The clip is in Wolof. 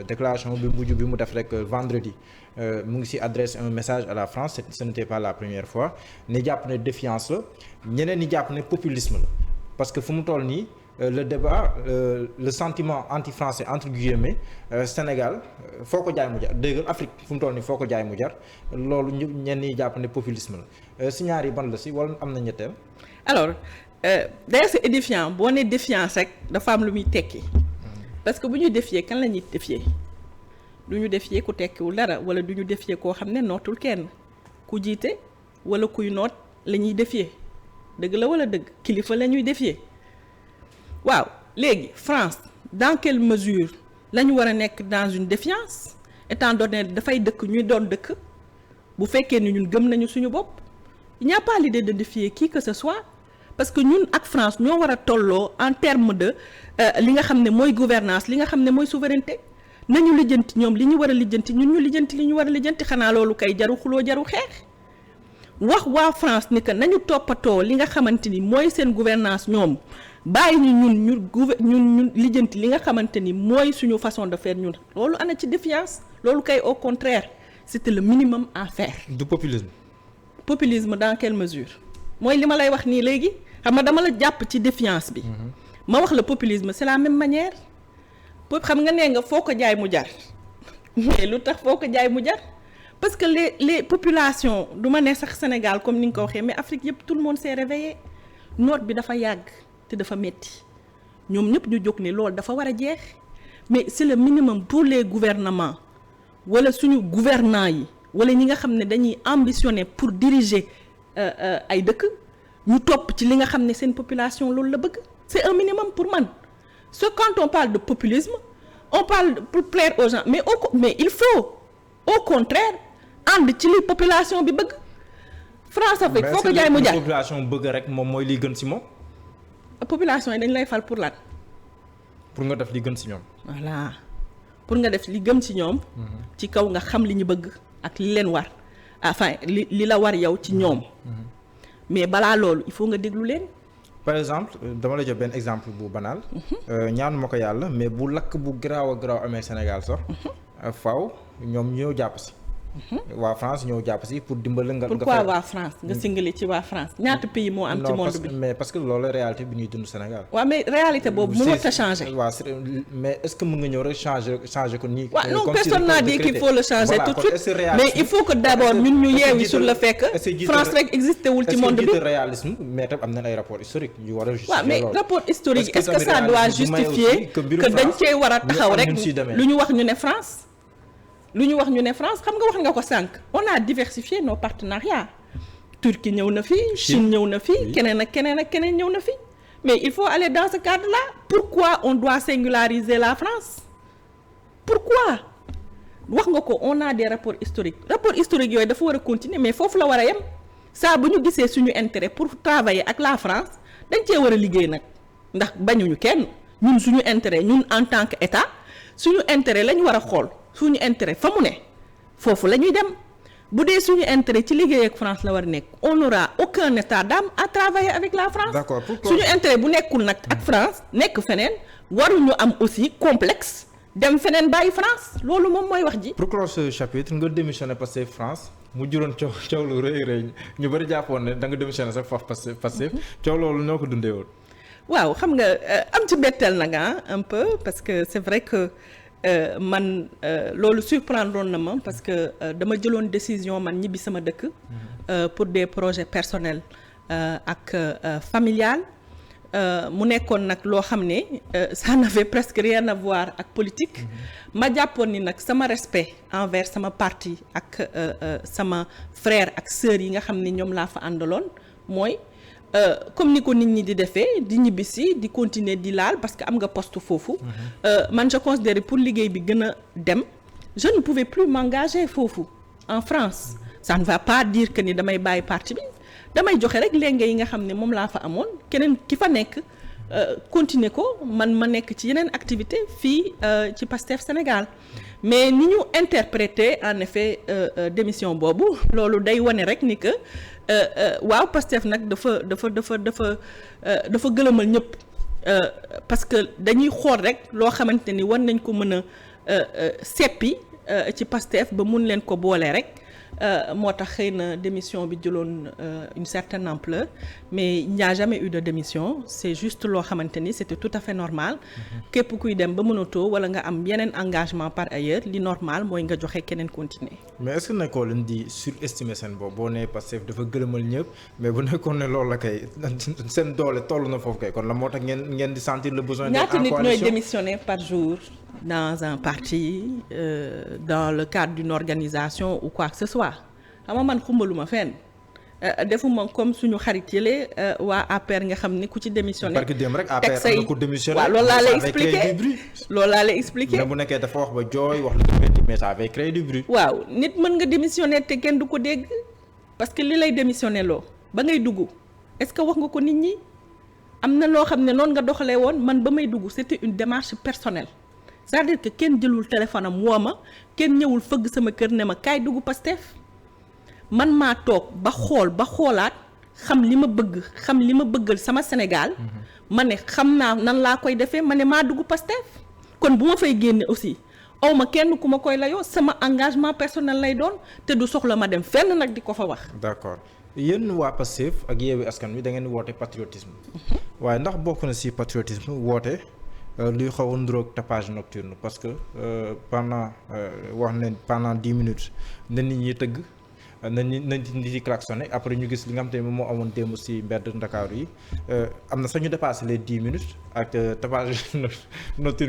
déclaration bi mujj bi mu def rek vendredi mu ngi ci adresse un message à la France ce n'était pas la première fois ni jàpp ne défiance la ñeneen ñi jàpp ne populisme la parce que fu mu toll nii le débat le sentiment anti-français entre guillemets Sénégal foo ko jaay mu jar dégg Afrique fu mu toll nii foo ko jaay mu jar loolu ñenn ñi jàpp ne populisme la si ñaar yi ban la si wala am na ñetteel. alors d'ailleurs c'est édifiant boo nee défiance rek dafa am lu muy tekki parce que bu ñu défier kan la ñuy défier du ñu défier ku tekkiwul dara wala du ñu défier koo xam ne nootul kenn ku jiite wala kuy noot la ñuy défier dëgg la wala dëgg kilifa la ñuy défier. waaw léegi France dans quelle mesure la ñu war a nekk dans une défiance étant donné dafay dëkk ñuy doon dëkk bu fekkee ni ñun gëm nañu suñu bopp il n'y a pas l'idée de défier qui que ce soit parce que ñun ak France ñoo war a tolloo en terme de li nga xam ne mooy gouvernance li nga xam ne mooy souveraineté nañu lijjanti ñoom li ñu war a lijjanti ñun ñu lijjanti li ñu war a lijjanti xanaa loolu kay jaru xuloo jaru xeex wax waa France ni que nañu toppatoo li nga xamante ni mooy seen gouvernance ñoom bàyyi ñun lijjanti li nga xamante ni mooy suñu façon de faire ñun loolu ana ci défiance loolu kay au contraire c'était le minimum à faire. du populisme. populisme dans quelle mesure mooy li ma lay wax nii léegi xam nga dama la jàpp ci défiance bi. ma wax la populisme c'est la même manière xam nga nee nga foo ko jaay mu jar mais lu tax foo ko jaay mu jar parce que les populations du ma ne sax Sénégal comme ni nga ko waxee mais Afrique yëpp tout le monde s'est réveillé noot bi dafa yàgg. te dafa metti ñoom ñëpp ñu jóg ne loolu dafa war a jeex mais c'est le minimum pour les gouvernements wala suñu gouvernants yi wala ñi nga xam ne dañuy ambitionner pour diriger ay dëkk ñu topp ci li nga xam ne seen population loolu la bëgg c'est un minimum pour man quand on parle de populisme on parle pour plaire aux gens mais il faut au contraire ànd ci li population bi bëgg France avec foo ko jaay mu jaay population bëgg rek moom mooy liy gën ci moom. population yi dañ lay fal pour lan. pour nga def li gën ci ñoom. voilà pour nga def li gën ci ñoom. ci kaw nga xam li ñu bëgg ak li leen war enfin li la war yow ci ñoom. mais balaa loolu il faut nga déglu leen. par exemple dama la jox benn exemple bu banal. ñaanu ma ko yàlla mais bu lakk bu garaaw a garaaw amee Sénégal sax. faaw ñoom ñoo jàpp ci. waa France ñoo jàpp si pour dimbali nga. pourquoi waa France nga singali ci waa France ñaata pays moo am ci monde bi. mais parce que loolu réalité bi ñuy dund Sénégal. waaw mais réalité boobu mënut a changer. waaw mais est-ce que mën nga ñëw rek changer ko nii. waaw non personne n'a dit qu'il faut le changer tout de suite mais il faut que d'abord ñun ñu yeewi sur le fait que France rek existé wul ci monde bi. est-ce que réalisme mais tam am nañ ay rapports historiques yu war a justifier loolu. waaw mais rapport historique est-ce que ça doit justifier que dañ cee war a taxaw rek lu ñu wax ñu ne France. xam nga wax nga ko sànq on a diversifié nos partenariats Turquie ñëw na fi Chine ñëw na fi keneen ak keneen ñëw na fi mais il faut aller dans ce cadre-là pourquoi on doit singulariser la France pourquoi wax nga ko on a des rapports historiques yooyu dafa war a continuer mais foofu la war a yem saa bu ñu gisee suñu intérêt pour travailler ak la France dañ cee war a liggéey nag ndax bañuñu kenn ñun suñu intérêt ñun en tant que État suñu intérêt lañ war a xool suñu intérêt fa mu ne foofu la ñuy dem bu dee suñu intérêt ci liggéey ak France la war a nekk on n'aura aucun état d'âme à travailler avec la France. D'accord. suñu intérêt bu nekkul nag ak France nekk feneen waruñu am aussi complexe dem feneen bàyyi France loolu moom mooy wax ji. pour clore ce chapitre nga démissionné Pastef France mu juróon coow lu rëy ñu bari jàppoon ne da nga démissionné sax foofu Pastef coow loolu ñoo ko dundee woon. waaw xam nga am ci betteel nag un peu parce que c'est vrai que. man loolu surprendre na ma parce que dama jëloon décision man ñibbi sama dëkk pour des projets personnels ak familial mu nekkoon nag loo xam ne ça n'avait presque rien à voir ak politique ma jàppoon ni nag sama respect envers sama parti ak sama frère ak sœur yi nga xam ne ñoom laa fa àndaloon mooy comme ni ko nit ñi di defee di ñibbisi di continuer di laal parce que am nga poste foofu man je considère pour liggéey bi gën a dem je ne pouvais plus m'engager foofu en France ça ne va pas dire que ni damay bàyyi parti bi damay joxe rek léegi yi nga xam ne moom laa fa amoon keneen ki fa nekk continuer ko man ma nekk ci yeneen activité fii ci Pastef Sénégal mais ni ñu interpréter en effet démission boobu loolu day wane rek ni que waaw Pastef nag dafa gëlëmal ñëpp parce que dañuy xool rek loo xamante ni war nañ ko mën a seppi ci Pastef ba mun leen ko boole rek moo tax xëy na démission bi jëloon une certaine ampleur mais il n'y a jamais eu de démission c'est juste loo xamante ni c'était tout à fait normal képp kuy dem ba mënatoo wala nga am yeneen engagement par ailleurs li normal mooy nga joxe keneen continuer. mais est-ce que nekkoo leen di surestimer seen bopp boo nee Pastef dafa gëlëmal ñëpp mais bu nekkoon ne loolu la kay seen doole toll na foofu kay kon la moo tax ngeen di sentir le besoin d'être en coalition. ñaata nit ñooy démissionner par jour dans un parti dans le cadre d'une organisation ou quoi que ce soit xam nga man xumbaluma fenn defuma comme suñu xarit yële waa APR nga xam ni ku ci démissionné. parce que dem rek APR am na ku démissionné. waaw loolu laa lay expliqué mais bu nekkee dafa wax ba jooy wax lu ko métti mais ça avait créé du bruit. waaw nit mën nga démissionné te kenn du ko dégg parce que li lay démissionné loo ba ngay dugg est-ce que wax nga ko nit ñi am na loo xam ne noonu nga doxalee woon man ba may dugg c'était une démarche personnelle c'est-à-dire que kenn jëlul téléphone am woo ma kenn ñëwul fëgg sama kër ne ma kaay dugg Pastef man maa toog ba xoolaat xam li ma bëgg xam li ma bëggal sama Sénégal ma ne xam naa nan laa koy defee ma ne maa dugg Pastef kon bu ma fay génne aussi aw ma kenn ku ma koy layoo sama engagement personnel lay doon te du soxla ma dem fenn nag di ko fa wax. d'accord yéen waa Pastef ak Yewwi Askan Wi da ngeen woote patriotisme waaye ndax bokk na ci patriotisme woote luy xaw a nduroog tapage nocturne parce que pendant 10 minutes na nit ñi tëgg na nit ñi klaxonné après ñu gis li nga xam te ne moom moo amoon démb ci mbedd Ndakaaru yi am na sax ñu dépassé les 10 minutes ak tapage nocturne